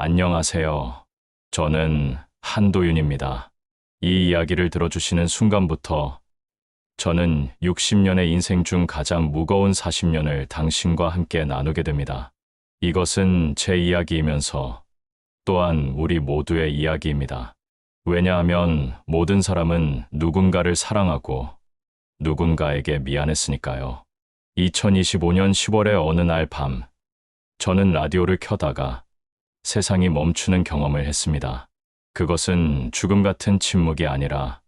안녕하세요. 저는 한도윤입니다. 이 이야기를 들어주시는 순간부터 저는 60년의 인생 중 가장 무거운 40년을 당신과 함께 나누게 됩니다. 이것은 제 이야기이면서 또한 우리 모두의 이야기입니다. 왜냐하면 모든 사람은 누군가를 사랑하고 누군가에게 미안했으니까요. 2025년 10월의 어느 날 밤, 저는 라디오를 켜다가 세상이 멈추는 경험을 했습니다. 그것은 죽음 같은 침묵이 아니라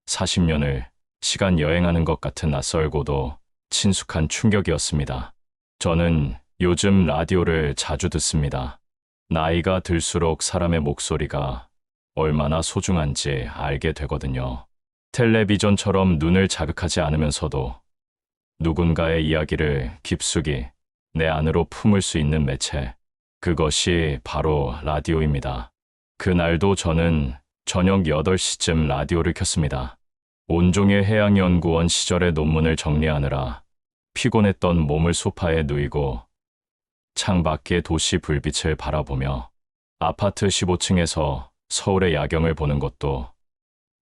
40년을 시간 여행하는 것 같은 낯설고도 친숙한 충격이었습니다. 저는 요즘 라디오를 자주 듣습니다. 나이가 들수록 사람의 목소리가 얼마나 소중한지 알게 되거든요. 텔레비전처럼 눈을 자극하지 않으면서도 누군가의 이야기를 깊숙이 내 안으로 품을 수 있는 매체, 그것이 바로 라디오입니다. 그날도 저는 저녁 8시쯤 라디오를 켰습니다. 온종일 해양연구원 시절의 논문을 정리하느라 피곤했던 몸을 소파에 누이고 창밖의 도시 불빛을 바라보며 아파트 15층에서 서울의 야경을 보는 것도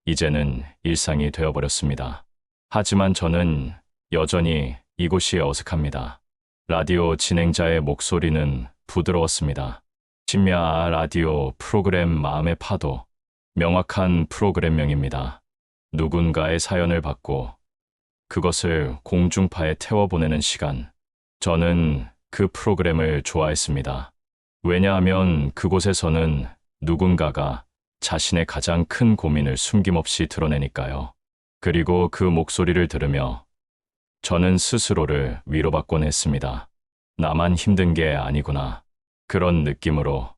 이제는 일상이 되어버렸습니다. 하지만 저는 여전히 이곳이 어색합니다. 라디오 진행자의 목소리는 부드러웠습니다. 심야 라디오 프로그램 마음의 파도, 명확한 프로그램명입니다. 누군가의 사연을 받고 그것을 공중파에 태워보내는 시간. 저는 그 프로그램을 좋아했습니다. 왜냐하면 그곳에서는 누군가가 자신의 가장 큰 고민을 숨김없이 드러내니까요. 그리고 그 목소리를 들으며 저는 스스로를 위로받곤 했습니다. 나만 힘든 게 아니구나. 그런 느낌으로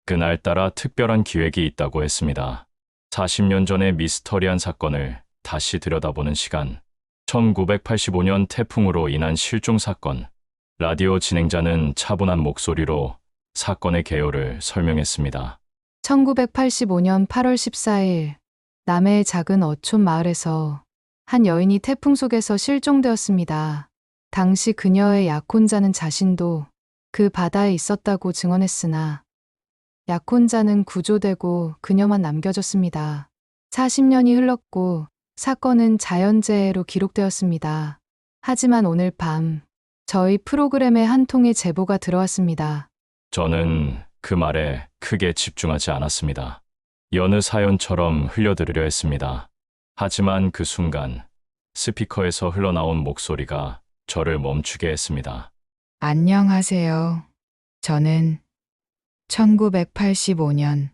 그날따라 특별한 기획이 있다고 했습니다. 40년 전의 미스터리한 사건을 다시 들여다보는 시간. 1985년 태풍으로 인한 실종 사건. 라디오 진행자는 차분한 목소리로 사건의 개요를 설명했습니다. 1985년 8월 14일, 남해의 작은 어촌 마을에서 한 여인이 태풍 속에서 실종되었습니다. 당시 그녀의 약혼자는 자신도 그 바다에 있었다고 증언했으나 약혼자는 구조되고 그녀만 남겨졌습니다. 40년이 흘렀고 사건은 자연재해로 기록되었습니다. 하지만 오늘 밤 저희 프로그램에 한 통의 제보가 들어왔습니다. 저는 그 말에 크게 집중하지 않았습니다. 여느 사연처럼 흘려들으려 했습니다. 하지만 그 순간 스피커에서 흘러나온 목소리가 저를 멈추게 했습니다. 안녕하세요. 저는 1985년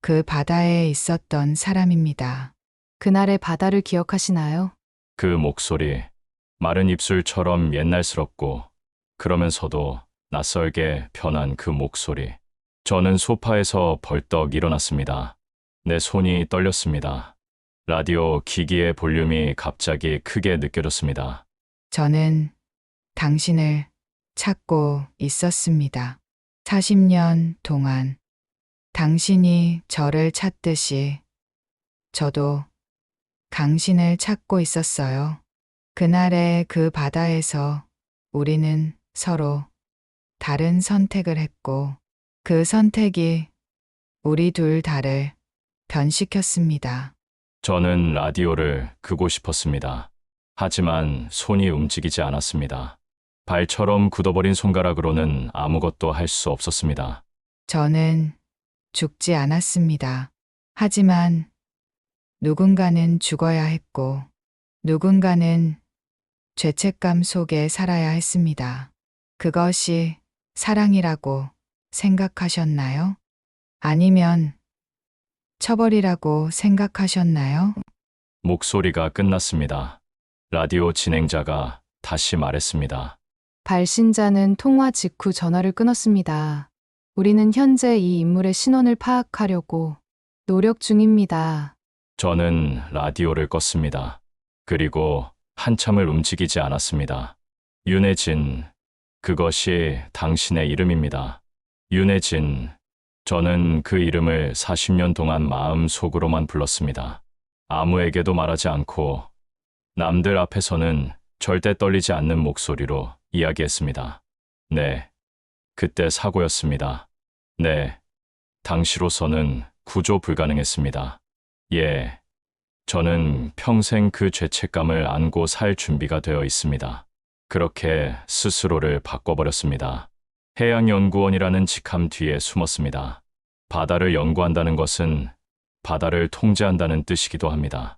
그 바다에 있었던 사람입니다. 그날의 바다를 기억하시나요? 그 목소리, 마른 입술처럼 옛날스럽고 그러면서도 낯설게 변한 그 목소리. 저는 소파에서 벌떡 일어났습니다. 내 손이 떨렸습니다. 라디오 기기의 볼륨이 갑자기 크게 느껴졌습니다. 저는 당신을 찾고 있었습니다. 40년 동안 당신이 저를 찾듯이 저도 당신을 찾고 있었어요. 그날의 그 바다에서 우리는 서로 다른 선택을 했고 그 선택이 우리 둘 다를 변시켰습니다. 저는 라디오를 끄고 싶었습니다. 하지만 손이 움직이지 않았습니다. 발처럼 굳어버린 손가락으로는 아무것도 할 수 없었습니다. 저는 죽지 않았습니다. 하지만 누군가는 죽어야 했고 누군가는 죄책감 속에 살아야 했습니다. 그것이 사랑이라고 생각하셨나요? 아니면 처벌이라고 생각하셨나요? 목소리가 끝났습니다. 라디오 진행자가 다시 말했습니다. 발신자는 통화 직후 전화를 끊었습니다. 우리는 현재 이 인물의 신원을 파악하려고 노력 중입니다. 저는 라디오를 껐습니다. 그리고 한참을 움직이지 않았습니다. 윤혜진, 그것이 당신의 이름입니다. 윤혜진, 저는 그 이름을 40년 동안 마음 속으로만 불렀습니다. 아무에게도 말하지 않고 남들 앞에서는 절대 떨리지 않는 목소리로 이야기했습니다. 네, 그때 사고였습니다. 네, 당시로서는 구조 불가능했습니다. 예, 저는 평생 그 죄책감을 안고 살 준비가 되어 있습니다. 그렇게 스스로를 바꿔버렸습니다. 해양연구원이라는 직함 뒤에 숨었습니다. 바다를 연구한다는 것은 바다를 통제한다는 뜻이기도 합니다.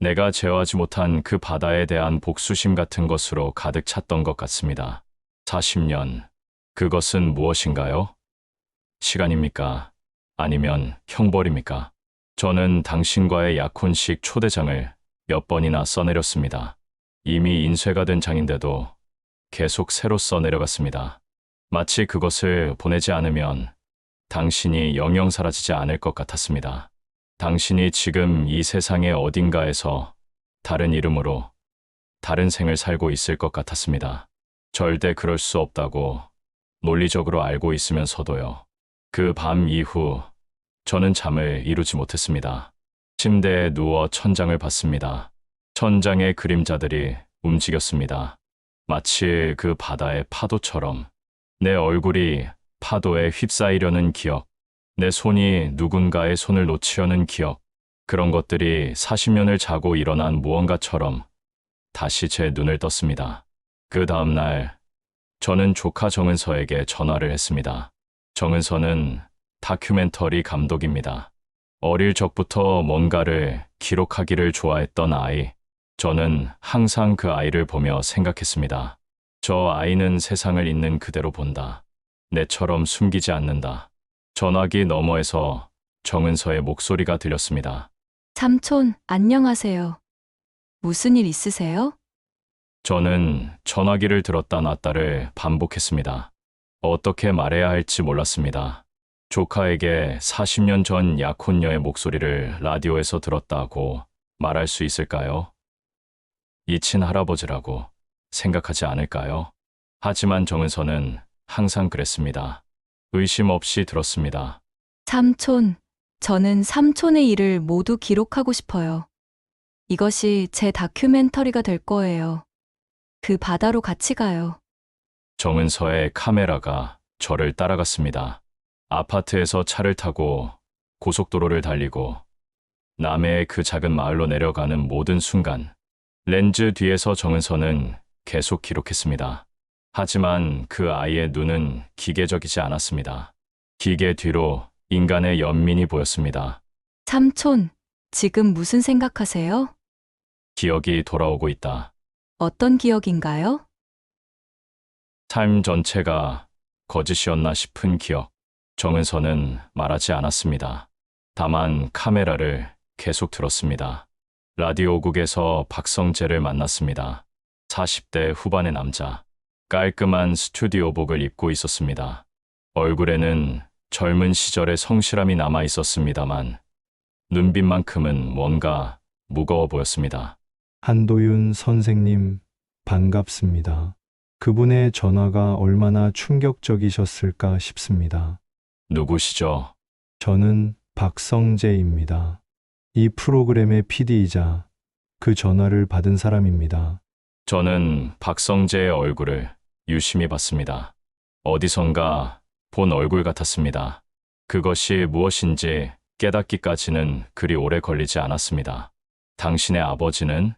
내가 제어하지 못한 그 바다에 대한 복수심 같은 것으로 가득 찼던 것 같습니다. 40년, 그것은 무엇인가요? 시간입니까? 아니면 형벌입니까? 저는 당신과의 약혼식 초대장을 몇 번이나 써내렸습니다. 이미 인쇄가 된 장인데도 계속 새로 써내려갔습니다. 마치 그것을 보내지 않으면 당신이 영영 사라지지 않을 것 같았습니다. 당신이 지금 이 세상의 어딘가에서 다른 이름으로 다른 생을 살고 있을 것 같았습니다. 절대 그럴 수 없다고 논리적으로 알고 있으면서도요. 그 밤 이후 저는 잠을 이루지 못했습니다. 침대에 누워 천장을 봤습니다. 천장의 그림자들이 움직였습니다. 마치 그 바다의 파도처럼 내 얼굴이 파도에 휩싸이려는 기억, 내 손이 누군가의 손을 놓치려는 기억, 그런 것들이 40년을 자고 일어난 무언가처럼 다시 제 눈을 떴습니다. 그 다음 날 저는 조카 정은서에게 전화를 했습니다. 정은서는 다큐멘터리 감독입니다. 어릴 적부터 뭔가를 기록하기를 좋아했던 아이. 저는 항상 그 아이를 보며 생각했습니다. 저 아이는 세상을 있는 그대로 본다. 내처럼 숨기지 않는다. 전화기 너머에서 정은서의 목소리가 들렸습니다. 삼촌, 안녕하세요. 무슨 일 있으세요? 저는 전화기를 들었다 놨다를 반복했습니다. 어떻게 말해야 할지 몰랐습니다. 조카에게 40년 전 약혼녀의 목소리를 라디오에서 들었다고 말할 수 있을까요? 이 친할아버지라고 생각하지 않을까요? 하지만 정은서는 항상 그랬습니다. 의심 없이 들었습니다. 삼촌, 저는 삼촌의 일을 모두 기록하고 싶어요. 이것이 제 다큐멘터리가 될 거예요. 그 바다로 같이 가요. 정은서의 카메라가 저를 따라갔습니다. 아파트에서 차를 타고 고속도로를 달리고 남해의 그 작은 마을로 내려가는 모든 순간, 렌즈 뒤에서 정은서는 계속 기록했습니다. 하지만 그 아이의 눈은 기계적이지 않았습니다. 기계 뒤로 인간의 연민이 보였습니다. 삼촌, 지금 무슨 생각하세요? 기억이 돌아오고 있다. 어떤 기억인가요? 삶 전체가 거짓이었나 싶은 기억. 정은서는 말하지 않았습니다. 다만 카메라를 계속 들었습니다. 라디오국에서 박성재를 만났습니다. 40대 후반의 남자. 깔끔한 스튜디오복을 입고 있었습니다. 얼굴에는 젊은 시절의 성실함이 남아 있었습니다만 눈빛만큼은 뭔가 무거워 보였습니다. 한도윤 선생님, 반갑습니다. 그분의 전화가 얼마나 충격적이셨을까 싶습니다. 누구시죠? 저는 박성재입니다. 이 프로그램의 PD이자 그 전화를 받은 사람입니다. 저는 박성재의 얼굴을 유심히 봤습니다. 어디선가 본 얼굴 같았습니다. 그것이 무엇인지 깨닫기까지는 그리 오래 걸리지 않았습니다. 당신의 아버지는?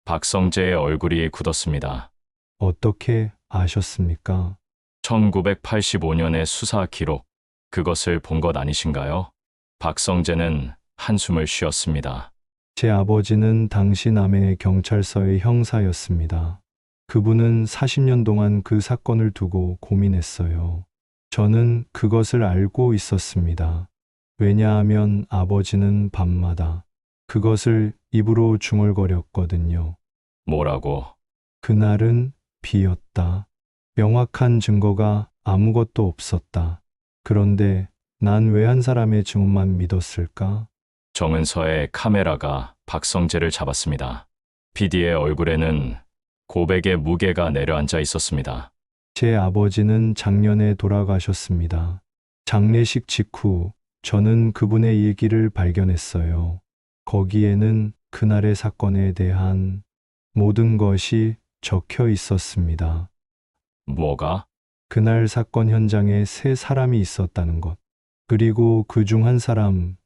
박성재의 얼굴이 굳었습니다. 어떻게 아셨습니까? 1985년의 수사 기록, 그것을 본 것 아니신가요? 박성재는 한숨을 쉬었습니다. 제 아버지는 당시 남해 경찰서의 형사였습니다. 그분은 40년 동안 그 사건을 두고 고민했어요. 저는 그것을 알고 있었습니다. 왜냐하면 아버지는 밤마다 그것을 입으로 중얼거렸거든요. 뭐라고? 그날은 비였다. 명확한 증거가 아무것도 없었다. 그런데 난 왜 한 사람의 증언만 믿었을까? 정은서의 카메라가 박성재를 잡았습니다. PD의 얼굴에는 고백의 무게가 내려앉아 있었습니다. 제 아버지는 작년에 돌아가셨습니다. 장례식 직후 저는 그분의 일기를 발견했어요. 거기에는 그날의 사건에 대한 모든 것이 적혀 있었습니다. 뭐가? 그날 사건 현장에 세 사람이 있었다는 것. 그리고 그 중 한 사람,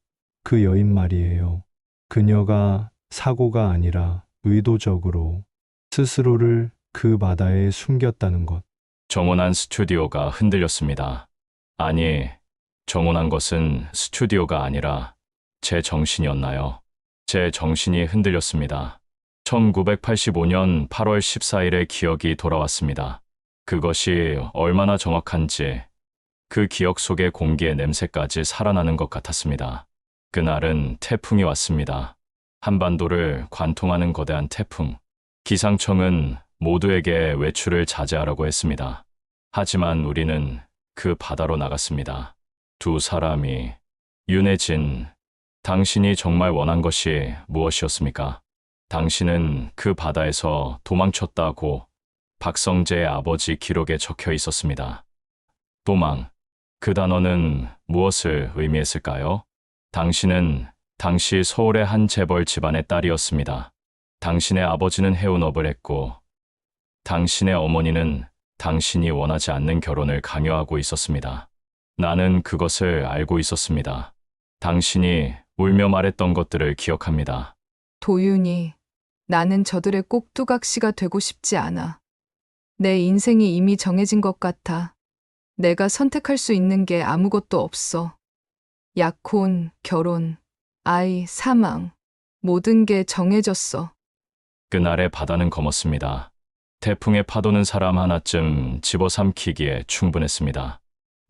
그 여인 말이에요. 그녀가 사고가 아니라 의도적으로 스스로를 그 바다에 숨겼다는 것. 정원한 스튜디오가 흔들렸습니다. 아니, 정원한 것은 스튜디오가 아니라 제 정신이었나요? 제 정신이 흔들렸습니다. 1985년 8월 14일의 기억이 돌아왔습니다. 그것이 얼마나 정확한지 그 기억 속의 공기의 냄새까지 살아나는 것 같았습니다. 그날은 태풍이 왔습니다. 한반도를 관통하는 거대한 태풍. 기상청은 모두에게 외출을 자제하라고 했습니다. 하지만 우리는 그 바다로 나갔습니다. 두 사람이, 윤혜진, 당신이 정말 원한 것이 무엇이었습니까? 당신은 그 바다에서 도망쳤다고 박성재의 아버지 기록에 적혀 있었습니다. 도망. 그 단어는 무엇을 의미했을까요? 당신은 당시 서울의 한 재벌 집안의 딸이었습니다. 당신의 아버지는 해운업을 했고, 당신의 어머니는 당신이 원하지 않는 결혼을 강요하고 있었습니다. 나는 그것을 알고 있었습니다. 당신이 울며 말했던 것들을 기억합니다. 도윤이, 나는 저들의 꼭두각시가 되고 싶지 않아. 내 인생이 이미 정해진 것 같아. 내가 선택할 수 있는 게 아무것도 없어. 약혼, 결혼, 아이, 사망. 모든 게 정해졌어. 그날의 바다는 검었습니다. 태풍의 파도는 사람 하나쯤 집어삼키기에 충분했습니다.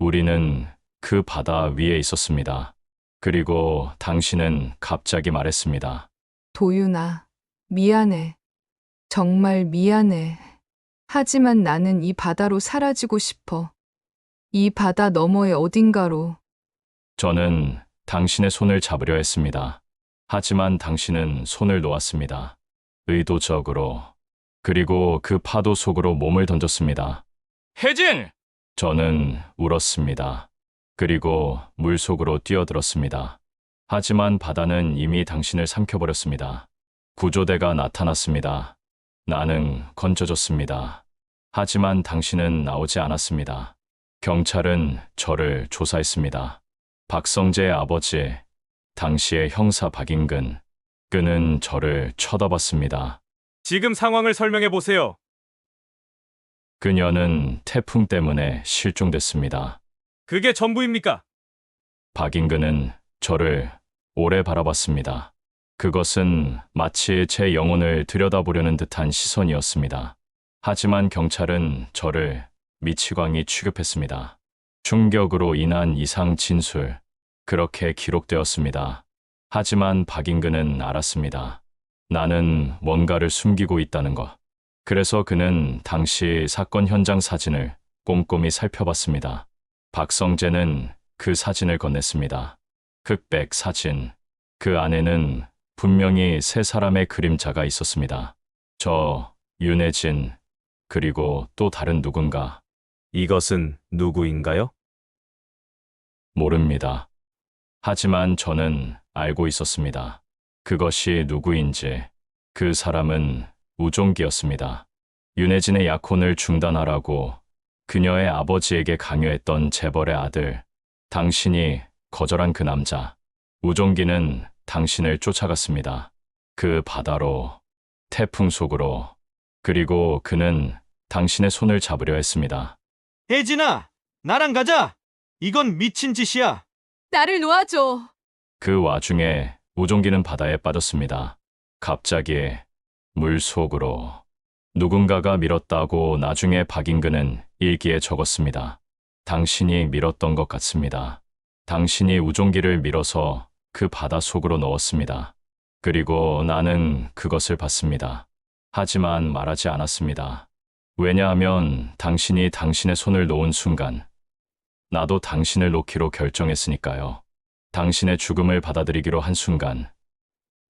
우리는 그 바다 위에 있었습니다. 그리고 당신은 갑자기 말했습니다. 도윤아, 미안해. 정말 미안해. 하지만 나는 이 바다로 사라지고 싶어. 이 바다 너머의 어딘가로. 저는 당신의 손을 잡으려 했습니다. 하지만 당신은 손을 놓았습니다. 의도적으로. 그리고 그 파도 속으로 몸을 던졌습니다. 혜진! 저는 울었습니다. 그리고 물 속으로 뛰어들었습니다. 하지만 바다는 이미 당신을 삼켜버렸습니다. 구조대가 나타났습니다. 나는 건져졌습니다. 하지만 당신은 나오지 않았습니다. 경찰은 저를 조사했습니다. 박성재의 아버지, 당시의 형사 박인근, 그는 저를 쳐다봤습니다. 지금 상황을 설명해 보세요. 그녀는 태풍 때문에 실종됐습니다. 그게 전부입니까? 박인근은 저를 오래 바라봤습니다. 그것은 마치 제 영혼을 들여다보려는 듯한 시선이었습니다. 하지만 경찰은 저를 미치광이 취급했습니다. 충격으로 인한 이상 진술, 그렇게 기록되었습니다. 하지만 박인근은 알았습니다. 나는 뭔가를 숨기고 있다는 것. 그래서 그는 당시 사건 현장 사진을 꼼꼼히 살펴봤습니다. 박성재는 그 사진을 건넸습니다. 흑백 사진. 그 안에는 분명히 세 사람의 그림자가 있었습니다. 저, 윤혜진, 그리고 또 다른 누군가. 이것은 누구인가요? 모릅니다. 하지만 저는 알고 있었습니다. 그것이 누구인지. 그 사람은 우종기였습니다. 윤혜진의 약혼을 중단하라고 그녀의 아버지에게 강요했던 재벌의 아들. 당신이 거절한 그 남자. 우종기는 당신을 쫓아갔습니다. 그 바다로, 태풍 속으로. 그리고 그는 당신의 손을 잡으려 했습니다. 혜진아, 나랑 가자. 이건 미친 짓이야. 나를 놓아줘. 그 와중에 우종기는 바다에 빠졌습니다. 갑자기 물 속으로. 누군가가 밀었다고 나중에 박인근은 일기에 적었습니다. 당신이 밀었던 것 같습니다. 당신이 우종기를 밀어서 그 바다 속으로 넣었습니다. 그리고 나는 그것을 봤습니다. 하지만 말하지 않았습니다. 왜냐하면 당신이 당신의 손을 놓은 순간 나도 당신을 놓기로 결정했으니까요. 당신의 죽음을 받아들이기로 한 순간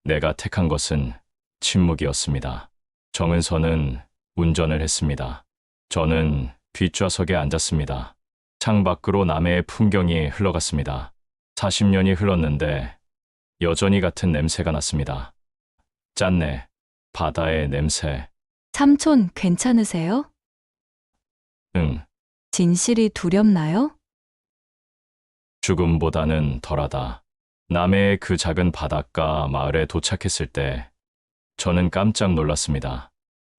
내가 택한 것은 침묵이었습니다. 정은서는 운전을 했습니다. 저는 뒷좌석에 앉았습니다. 창밖으로 남해의 풍경이 흘러갔습니다. 40년이 흘렀는데 여전히 같은 냄새가 났습니다. 짠내, 바다의 냄새. 삼촌, 괜찮으세요? 응, 진실이 두렵나요? 죽음보다는 덜하다. 남해의 그 작은 바닷가 마을에 도착했을 때 저는 깜짝 놀랐습니다.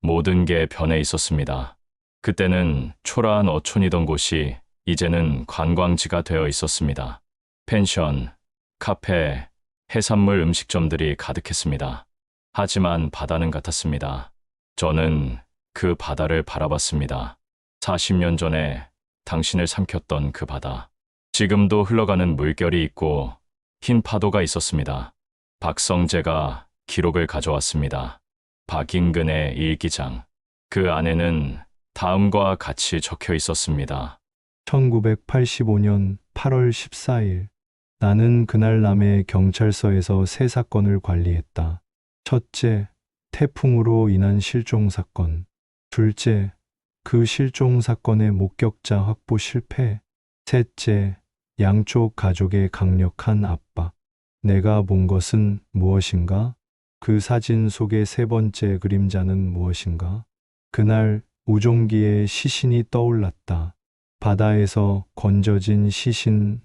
모든 게 변해 있었습니다. 그때는 초라한 어촌이던 곳이 이제는 관광지가 되어 있었습니다. 펜션, 카페, 해산물 음식점들이 가득했습니다. 하지만 바다는 같았습니다. 저는 그 바다를 바라봤습니다. 40년 전에 당신을 삼켰던 그 바다. 지금도 흘러가는 물결이 있고 흰 파도가 있었습니다. 박성재가 기록을 가져왔습니다. 박인근의 일기장. 그 안에는 다음과 같이 적혀 있었습니다. 1985년 8월 14일. 나는 그날 남해 경찰서에서 세 사건을 관리했다. 첫째, 태풍으로 인한 실종 사건. 둘째, 그 실종 사건의 목격자 확보 실패. 셋째, 양쪽 가족의 강력한 압박. 내가 본 것은 무엇인가? 그 사진 속의 세 번째 그림자는 무엇인가? 그날 우종기의 시신이 떠올랐다. 바다에서 건져진 시신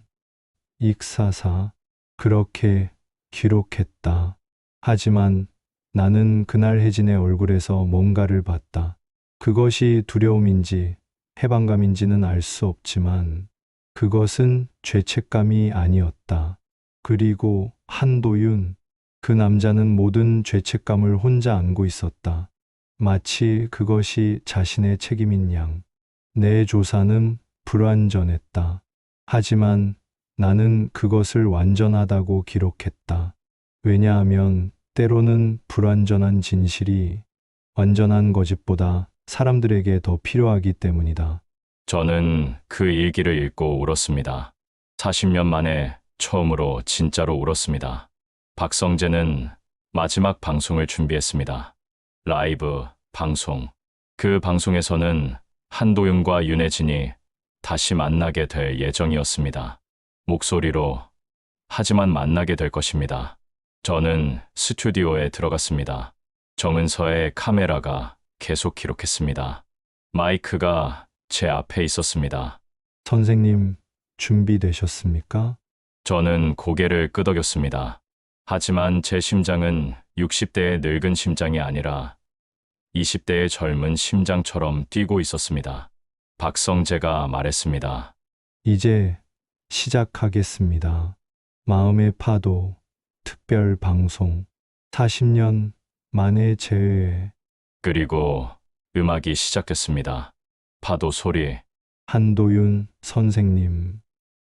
익사사. 그렇게 기록했다. 하지만 나는 그날 혜진의 얼굴에서 뭔가를 봤다. 그것이 두려움인지 해방감인지는 알 수 없지만 그것은 죄책감이 아니었다. 그리고 한도윤, 그 남자는 모든 죄책감을 혼자 안고 있었다. 마치 그것이 자신의 책임인 양. 내 조사는 불완전했다. 하지만 나는 그것을 완전하다고 기록했다. 왜냐하면 때로는 불완전한 진실이 완전한 거짓보다 사람들에게 더 필요하기 때문이다. 저는 그 일기를 읽고 울었습니다. 40년 만에 처음으로 진짜로 울었습니다. 박성재는 마지막 방송을 준비했습니다. 라이브 방송. 그 방송에서는 한도윤과 윤혜진이 다시 만나게 될 예정이었습니다. 목소리로. 하지만 만나게 될 것입니다. 저는 스튜디오에 들어갔습니다. 정은서의 카메라가 계속 기록했습니다. 마이크가 제 앞에 있었습니다. 선생님, 준비되셨습니까? 저는 고개를 끄덕였습니다. 하지만 제 심장은 60대의 늙은 심장이 아니라 20대의 젊은 심장처럼 뛰고 있었습니다. 박성재가 말했습니다. 이제 시작하겠습니다. 마음의 파도, 특별 방송, 40년 만의 재회. 그리고 음악이 시작됐습니다. 파도 소리. 한도윤 선생님,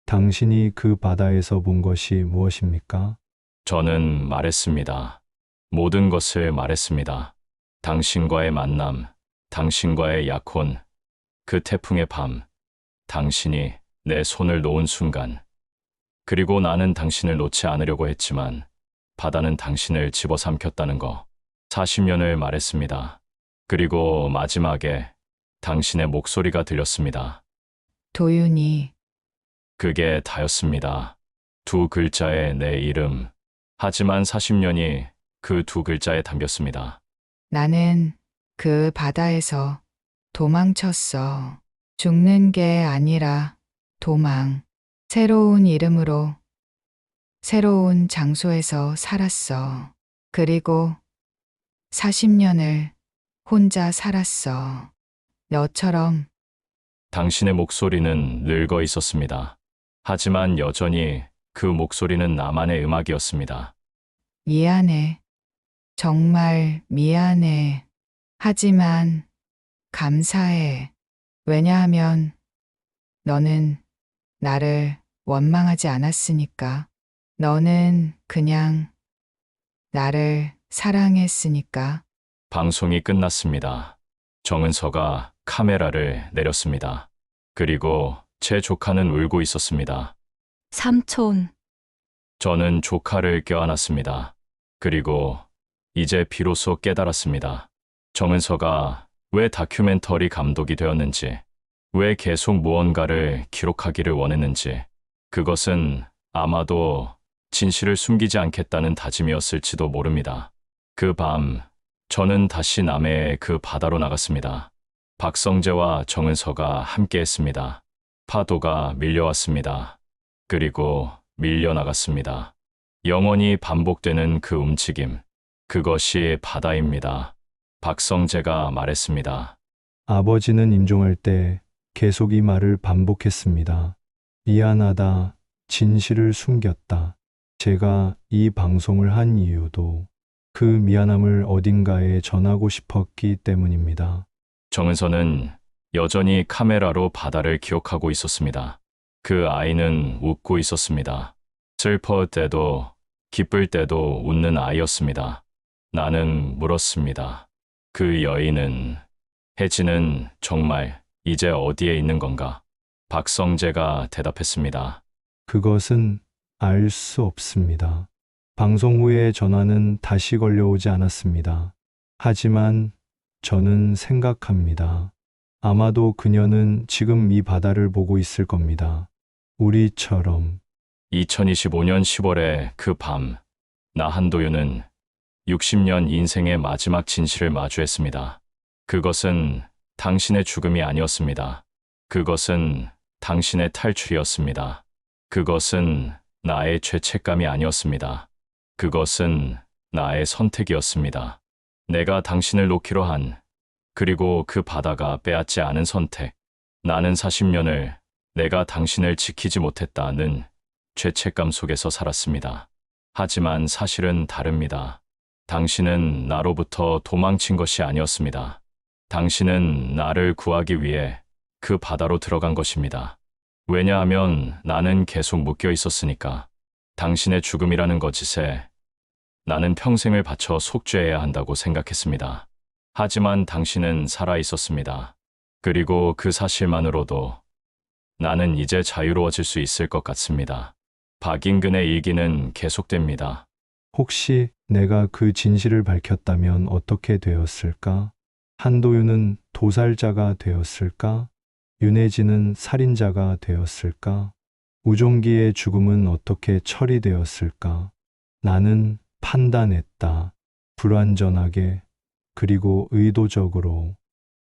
당신이 그 바다에서 본 것이 무엇입니까? 저는 말했습니다. 모든 것을 말했습니다. 당신과의 만남, 당신과의 약혼, 그 태풍의 밤, 당신이 내 손을 놓은 순간. 그리고 나는 당신을 놓지 않으려고 했지만 바다는 당신을 집어삼켰다는 거. 40년을 말했습니다. 그리고 마지막에 당신의 목소리가 들렸습니다. 도윤이, 그게 다였습니다. 두 글자의 내 이름. 하지만 40년이 그 두 글자에 담겼습니다. 나는 그 바다에서 도망쳤어. 죽는 게 아니라 도망. 새로운 이름으로, 새로운 장소에서 살았어. 그리고 40년을 혼자 살았어. 너처럼. 당신의 목소리는 늙어 있었습니다. 하지만 여전히 그 목소리는 나만의 음악이었습니다. 미안해. 정말 미안해. 하지만 감사해. 왜냐하면 너는 나를 원망하지 않았으니까. 너는 그냥 나를 사랑했으니까. 방송이 끝났습니다. 정은서가 카메라를 내렸습니다. 그리고 제 조카는 울고 있었습니다. 삼촌, 저는 조카를 껴안았습니다. 그리고 이제 비로소 깨달았습니다. 정은서가 왜 다큐멘터리 감독이 되었는지, 왜 계속 무언가를 기록하기를 원했는지, 그것은 아마도 진실을 숨기지 않겠다는 다짐이었을지도 모릅니다. 그 밤, 저는 다시 남해의 그 바다로 나갔습니다. 박성재와 정은서가 함께 했습니다. 파도가 밀려왔습니다. 그리고 밀려나갔습니다. 영원히 반복되는 그 움직임. 그것이 바다입니다. 박성재가 말했습니다. 아버지는 임종할 때 계속 이 말을 반복했습니다. 미안하다. 진실을 숨겼다. 제가 이 방송을 한 이유도 그 미안함을 어딘가에 전하고 싶었기 때문입니다. 정은서는 여전히 카메라로 바다를 기억하고 있었습니다. 그 아이는 웃고 있었습니다. 슬퍼할 때도 기쁠 때도 웃는 아이였습니다. 나는 물었습니다. 그 여인은, 혜진은 정말 이제 어디에 있는 건가? 박성재가 대답했습니다. 그것은 알 수 없습니다. 방송 후에 전화는 다시 걸려오지 않았습니다. 하지만 저는 생각합니다. 아마도 그녀는 지금 이 바다를 보고 있을 겁니다. 우리처럼. 2025년 10월의 그 밤, 나 한도윤은 60년 인생의 마지막 진실을 마주했습니다. 그것은 당신의 죽음이 아니었습니다. 그것은 당신의 탈출이었습니다. 그것은 나의 죄책감이 아니었습니다. 그것은 나의 선택이었습니다. 내가 당신을 놓기로 한, 그리고 그 바다가 빼앗지 않은 선택. 나는 40년을 내가 당신을 지키지 못했다는 죄책감 속에서 살았습니다. 하지만 사실은 다릅니다. 당신은 나로부터 도망친 것이 아니었습니다. 당신은 나를 구하기 위해 그 바다로 들어간 것입니다. 왜냐하면 나는 계속 묶여 있었으니까. 당신의 죽음이라는 거짓에 나는 평생을 바쳐 속죄해야 한다고 생각했습니다. 하지만 당신은 살아 있었습니다. 그리고 그 사실만으로도 나는 이제 자유로워질 수 있을 것 같습니다. 박인근의 일기는 계속됩니다. 혹시 내가 그 진실을 밝혔다면 어떻게 되었을까? 한도윤은 도살자가 되었을까? 윤혜진은 살인자가 되었을까? 우종기의 죽음은 어떻게 처리되었을까? 나는 판단했다. 불완전하게, 그리고 의도적으로.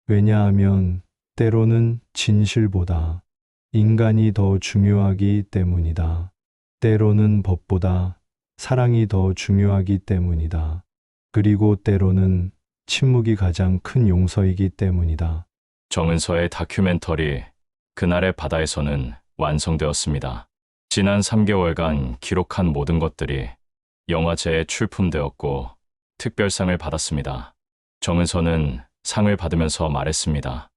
왜냐하면 때로는 진실보다 인간이 더 중요하기 때문이다. 때로는 법보다 사랑이 더 중요하기 때문이다. 그리고 때로는 침묵이 가장 큰 용서이기 때문이다. 정은서의 다큐멘터리 그날의 바다에서는 완성되었습니다. 지난 3개월간 기록한 모든 것들이 영화제에 출품되었고 특별상을 받았습니다. 정은서는 상을 받으면서 말했습니다.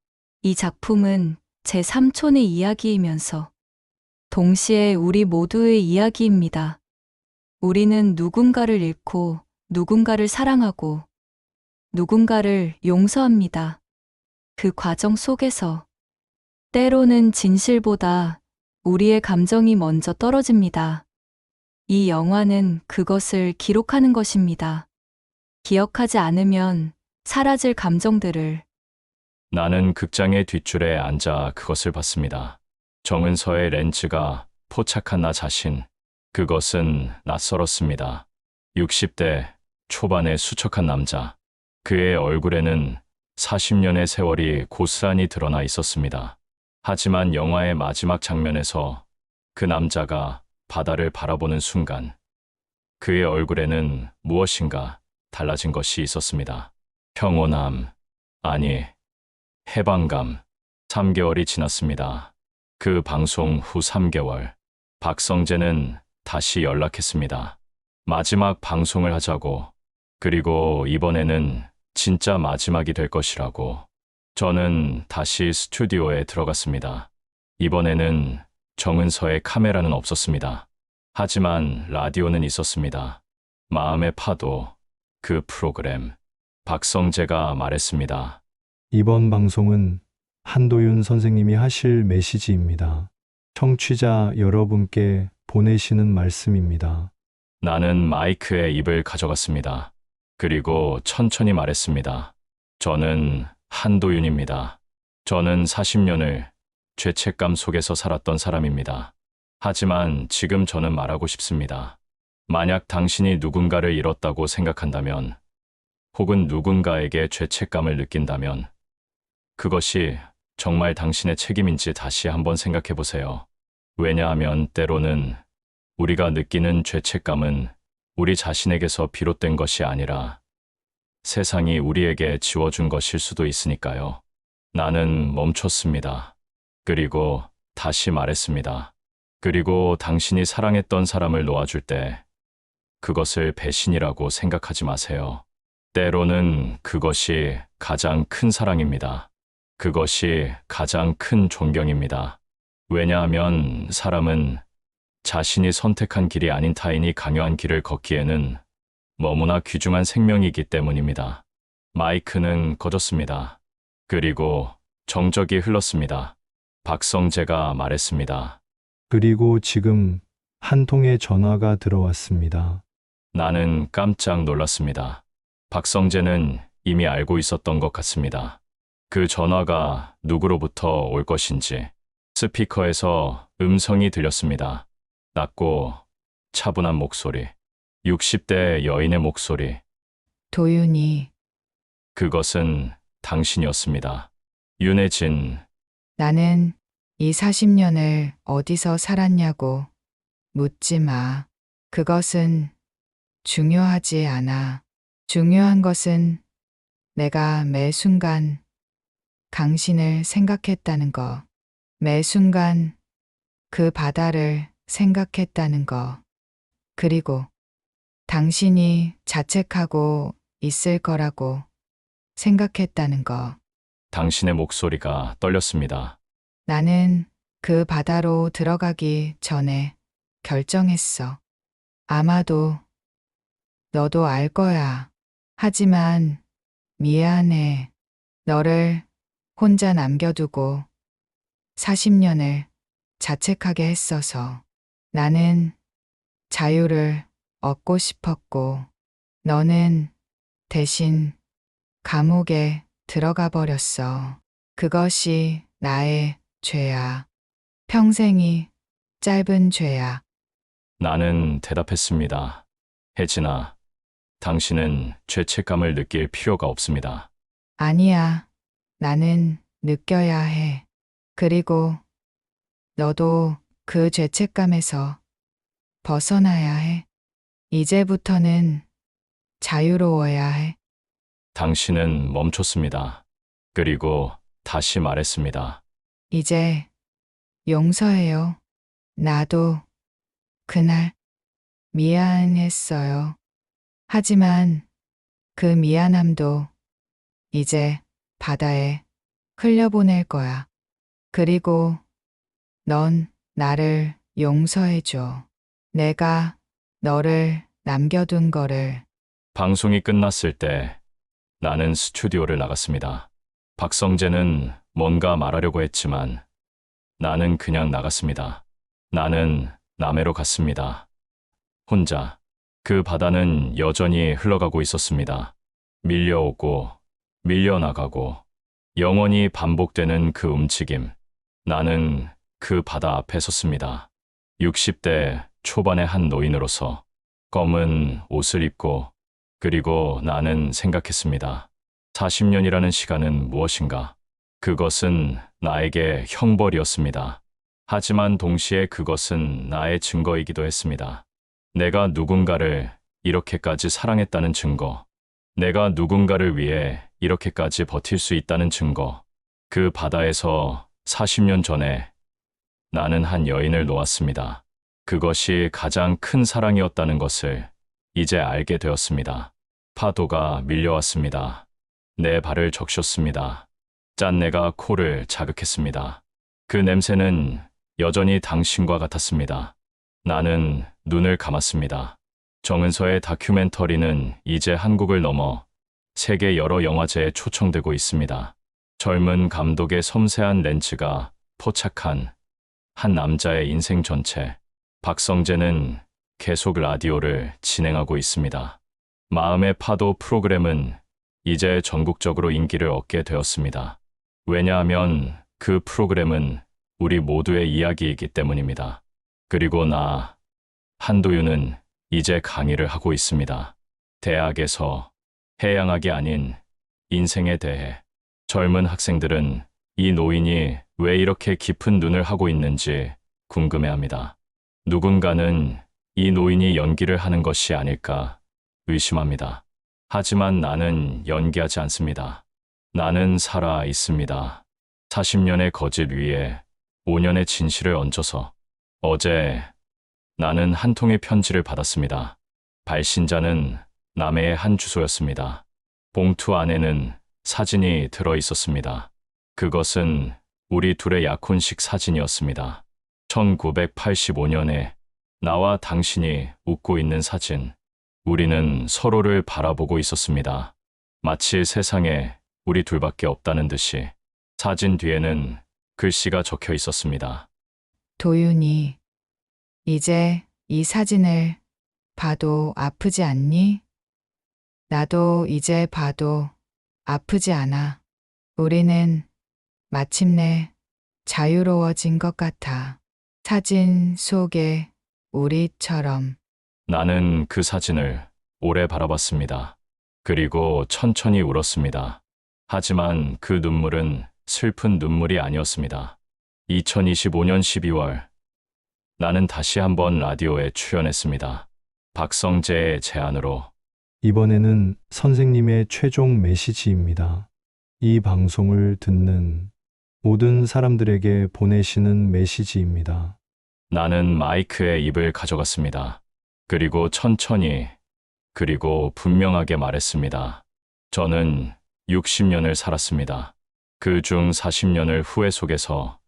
이 작품은 제 삼촌의 이야기이면서 동시에 우리 모두의 이야기입니다. 우리는 누군가를 잃고 누군가를 사랑하고 누군가를 용서합니다. 그 과정 속에서 때로는 진실보다 우리의 감정이 먼저 떨어집니다. 이 영화는 그것을 기록하는 것입니다. 기억하지 않으면 사라질 감정들을. 나는 극장의 뒷줄에 앉아 그것을 봤습니다. 정은서의 렌즈가 포착한 나 자신. 그것은 낯설었습니다. 60대 초반의 수척한 남자. 그의 얼굴에는 40년의 세월이 고스란히 드러나 있었습니다. 하지만 영화의 마지막 장면에서 그 남자가 바다를 바라보는 순간 그의 얼굴에는 무엇인가 달라진 것이 있었습니다. 평온함, 아니, 해방감. 3개월이 지났습니다. 그 방송 후 3개월, 박성재는 다시 연락했습니다. 마지막 방송을 하자고, 그리고 이번에는 진짜 마지막이 될 것이라고. 저는 다시 스튜디오에 들어갔습니다. 이번에는 정은서의 카메라는 없었습니다. 하지만 라디오는 있었습니다. 마음의 파도, 그 프로그램. 박성재가 말했습니다. 이번 방송은 한도윤 선생님이 하실 메시지입니다. 청취자 여러분께 보내시는 말씀입니다. 나는 마이크에 입을 가져갔습니다. 그리고 천천히 말했습니다. 저는 한도윤입니다. 저는 40년을 죄책감 속에서 살았던 사람입니다. 하지만 지금 저는 말하고 싶습니다. 만약 당신이 누군가를 잃었다고 생각한다면, 혹은 누군가에게 죄책감을 느낀다면, 그것이 정말 당신의 책임인지 다시 한번 생각해 보세요. 왜냐하면 때로는 우리가 느끼는 죄책감은 우리 자신에게서 비롯된 것이 아니라 세상이 우리에게 지워준 것일 수도 있으니까요. 나는 멈췄습니다. 그리고 다시 말했습니다. 그리고 당신이 사랑했던 사람을 놓아줄 때 그것을 배신이라고 생각하지 마세요. 때로는 그것이 가장 큰 사랑입니다. 그것이 가장 큰 존경입니다. 왜냐하면 사람은 자신이 선택한 길이 아닌 타인이 강요한 길을 걷기에는 너무나 귀중한 생명이기 때문입니다. 마이크는 꺼졌습니다. 그리고 정적이 흘렀습니다. 박성재가 말했습니다. 그리고 지금 한 통의 전화가 들어왔습니다. 나는 깜짝 놀랐습니다. 박성재는 이미 알고 있었던 것 같습니다. 그 전화가 누구로부터 올 것인지 스피커에서 음성이 들렸습니다. 낮고 차분한 목소리, 60대 여인의 목소리. 도윤이, 그것은 당신이었습니다. 윤혜진. 나는 이 40년을 어디서 살았냐고 묻지 마. 그것은 중요하지 않아. 중요한 것은 내가 매 순간 당신을 생각했다는 거. 매 순간 그 바다를 생각했다는 거. 그리고 당신이 자책하고 있을 거라고 생각했다는 거. 당신의 목소리가 떨렸습니다. 나는 그 바다로 들어가기 전에 결정했어. 아마도 너도 알 거야. 하지만 미안해. 너를 혼자 남겨두고 40년을 자책하게 했어서. 나는 자유를 얻고 싶었고, 너는 대신 감옥에 들어가 버렸어. 그것이 나의 죄야. 평생이 짧은 죄야. 나는 대답했습니다. 혜진아, 당신은 죄책감을 느낄 필요가 없습니다. 아니야. 나는 느껴야 해. 그리고 너도 그 죄책감에서 벗어나야 해. 이제부터는 자유로워야 해. 당신은 멈췄습니다. 그리고 다시 말했습니다. 이제 용서해요. 나도 그날 미안했어요. 하지만 그 미안함도 이제 바다에 흘려보낼 거야. 그리고 넌 나를 용서해줘. 내가 너를 남겨둔 거를. 방송이 끝났을 때 나는 스튜디오를 나갔습니다. 박성재는 뭔가 말하려고 했지만 나는 그냥 나갔습니다. 나는 남해로 갔습니다. 혼자. 그 바다는 여전히 흘러가고 있었습니다. 밀려오고 밀려나가고 영원히 반복되는 그 움직임. 나는 그 바다 앞에 섰습니다. 60대 초반의 한 노인으로서 검은 옷을 입고 그리고 나는 생각했습니다. 40년이라는 시간은 무엇인가? 그것은 나에게 형벌이었습니다. 하지만 동시에 그것은 나의 증거이기도 했습니다. 내가 누군가를 이렇게까지 사랑했다는 증거. 내가 누군가를 위해 이렇게까지 버틸 수 있다는 증거. 그 바다에서 40년 전에 나는 한 여인을 놓았습니다. 그것이 가장 큰 사랑이었다는 것을 이제 알게 되었습니다. 파도가 밀려왔습니다. 내 발을 적셨습니다. 짠내가 코를 자극했습니다. 그 냄새는 여전히 당신과 같았습니다. 나는 눈을 감았습니다. 정은서의 다큐멘터리는 이제 한국을 넘어 세계 여러 영화제에 초청되고 있습니다. 젊은 감독의 섬세한 렌즈가 포착한 한 남자의 인생 전체. 박성재는 계속 라디오를 진행하고 있습니다. 마음의 파도 프로그램은 이제 전국적으로 인기를 얻게 되었습니다. 왜냐하면 그 프로그램은 우리 모두의 이야기이기 때문입니다. 그리고 나, 한도윤은 이제 강의를 하고 있습니다. 대학에서 해양학이 아닌 인생에 대해. 젊은 학생들은 이 노인이 왜 이렇게 깊은 눈을 하고 있는지 궁금해합니다. 누군가는 이 노인이 연기를 하는 것이 아닐까 의심합니다. 하지만 나는 연기하지 않습니다. 나는 살아 있습니다. 40년의 거짓 위에 5년의 진실을 얹어서 어제 나는 한 통의 편지를 받았습니다. 발신자는 남해의 한 주소였습니다. 봉투 안에는 사진이 들어 있었습니다. 그것은 우리 둘의 약혼식 사진이었습니다. 1985년에 나와 당신이 웃고 있는 사진. 우리는 서로를 바라보고 있었습니다. 마치 세상에 우리 둘밖에 없다는 듯이. 사진 뒤에는 글씨가 적혀 있었습니다. 도윤이, 이제 이 사진을 봐도 아프지 않니? 나도 이제 봐도 아프지 않아. 우리는 마침내 자유로워진 것 같아. 사진 속에 우리처럼. 나는 그 사진을 오래 바라봤습니다. 그리고 천천히 울었습니다. 하지만 그 눈물은 슬픈 눈물이 아니었습니다. 2025년 12월, 나는 다시 한번 라디오에 출연했습니다. 박성재의 제안으로. 이번에는 선생님의 최종 메시지입니다. 이 방송을 듣는 모든 사람들에게 보내시는 메시지입니다. 나는 마이크에 입을 가져갔습니다. 그리고 천천히, 그리고 분명하게 말했습니다. 저는 60년을 살았습니다. 그중 40년을 후회 속에서,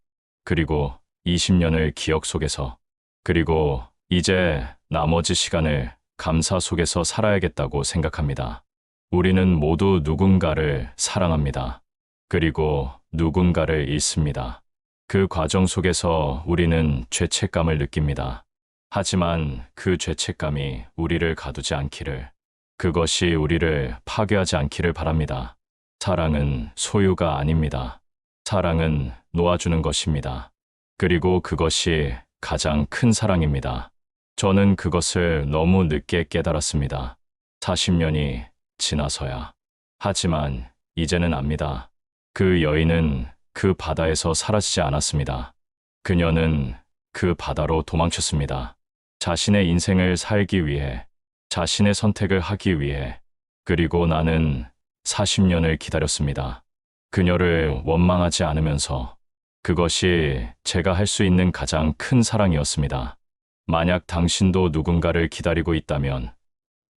그리고 20년을 기억 속에서, 그리고 이제 나머지 시간을 감사 속에서 살아야겠다고 생각합니다. 우리는 모두 누군가를 사랑합니다. 그리고 누군가를 잃습니다. 그 과정 속에서 우리는 죄책감을 느낍니다. 하지만 그 죄책감이 우리를 가두지 않기를, 그것이 우리를 파괴하지 않기를 바랍니다. 사랑은 소유가 아닙니다. 사랑은 놓아주는 것입니다. 그리고 그것이 가장 큰 사랑입니다. 저는 그것을 너무 늦게 깨달았습니다. 40년이 지나서야. 하지만 이제는 압니다. 그 여인은 그 바다에서 사라지지 않았습니다. 그녀는 그 바다로 도망쳤습니다. 자신의 인생을 살기 위해, 자신의 선택을 하기 위해. 그리고 나는 40년을 기다렸습니다. 그녀를 원망하지 않으면서. 그것이 제가 할 수 있는 가장 큰 사랑이었습니다. 만약 당신도 누군가를 기다리고 있다면,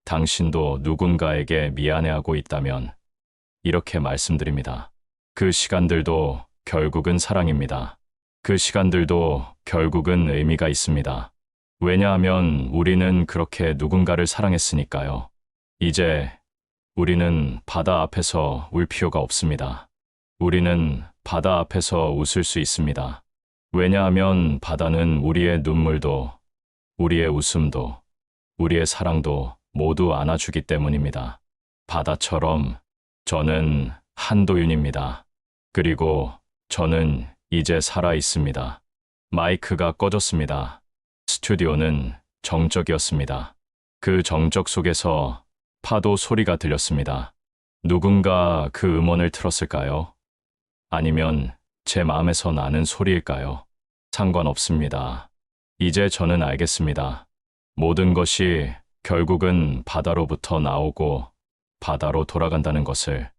당신도 누군가에게 미안해하고 있다면, 이렇게 말씀드립니다. 그 시간들도 결국은 사랑입니다. 그 시간들도 결국은 의미가 있습니다. 왜냐하면 우리는 그렇게 누군가를 사랑했으니까요. 이제 우리는 바다 앞에서 울 필요가 없습니다. 우리는 바다 앞에서 웃을 수 있습니다. 왜냐하면 바다는 우리의 눈물도, 우리의 웃음도, 우리의 사랑도 모두 안아주기 때문입니다. 바다처럼 저는 한도윤입니다. 그리고 저는 이제 살아 있습니다. 마이크가 꺼졌습니다. 스튜디오는 정적이었습니다. 그 정적 속에서 파도 소리가 들렸습니다. 누군가 그 음원을 틀었을까요? 아니면 제 마음에서 나는 소리일까요? 상관없습니다. 이제 저는 알겠습니다. 모든 것이 결국은 바다로부터 나오고 바다로 돌아간다는 것을,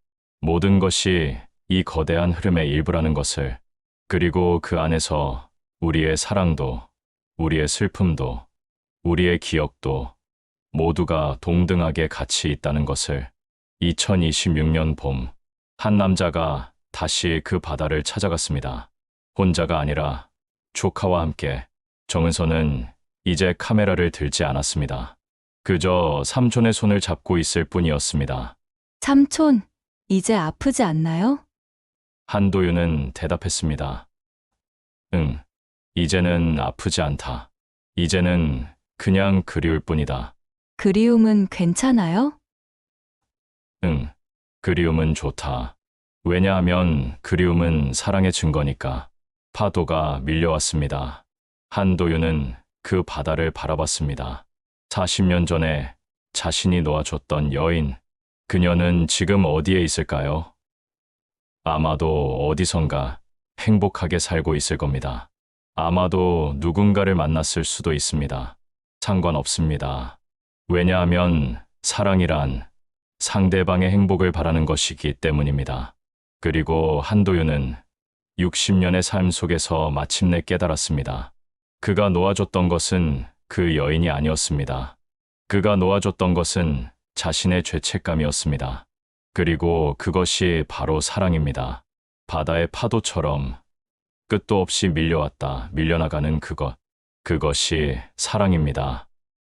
모든 것이 이 거대한 흐름의 일부라는 것을, 그리고 그 안에서 우리의 사랑도, 우리의 슬픔도, 우리의 기억도 모두가 동등하게 같이 있다는 것을. 2026년 봄, 한 남자가 다시 그 바다를 찾아갔습니다. 혼자가 아니라 조카와 함께. 정은서는 이제 카메라를 들지 않았습니다. 그저 삼촌의 손을 잡고 있을 뿐이었습니다. 삼촌, 이제 아프지 않나요? 한도윤은 대답했습니다. 응, 이제는 아프지 않다. 이제는 그냥 그리울 뿐이다. 그리움은 괜찮아요? 응, 그리움은 좋다. 왜냐하면 그리움은 사랑의 증거니까. 파도가 밀려왔습니다. 한도윤은 그 바다를 바라봤습니다. 40년 전에 자신이 놓아줬던 여인, 그녀는 지금 어디에 있을까요? 아마도 어디선가 행복하게 살고 있을 겁니다. 아마도 누군가를 만났을 수도 있습니다. 상관없습니다. 왜냐하면 사랑이란 상대방의 행복을 바라는 것이기 때문입니다. 그리고 한도윤은 60년의 삶 속에서 마침내 깨달았습니다. 그가 놓아줬던 것은 그 여인이 아니었습니다. 그가 놓아줬던 것은 자신의 죄책감이었습니다. 그리고 그것이 바로 사랑입니다. 바다의 파도처럼 끝도 없이 밀려왔다 밀려나가는 그것. 그것이 사랑입니다.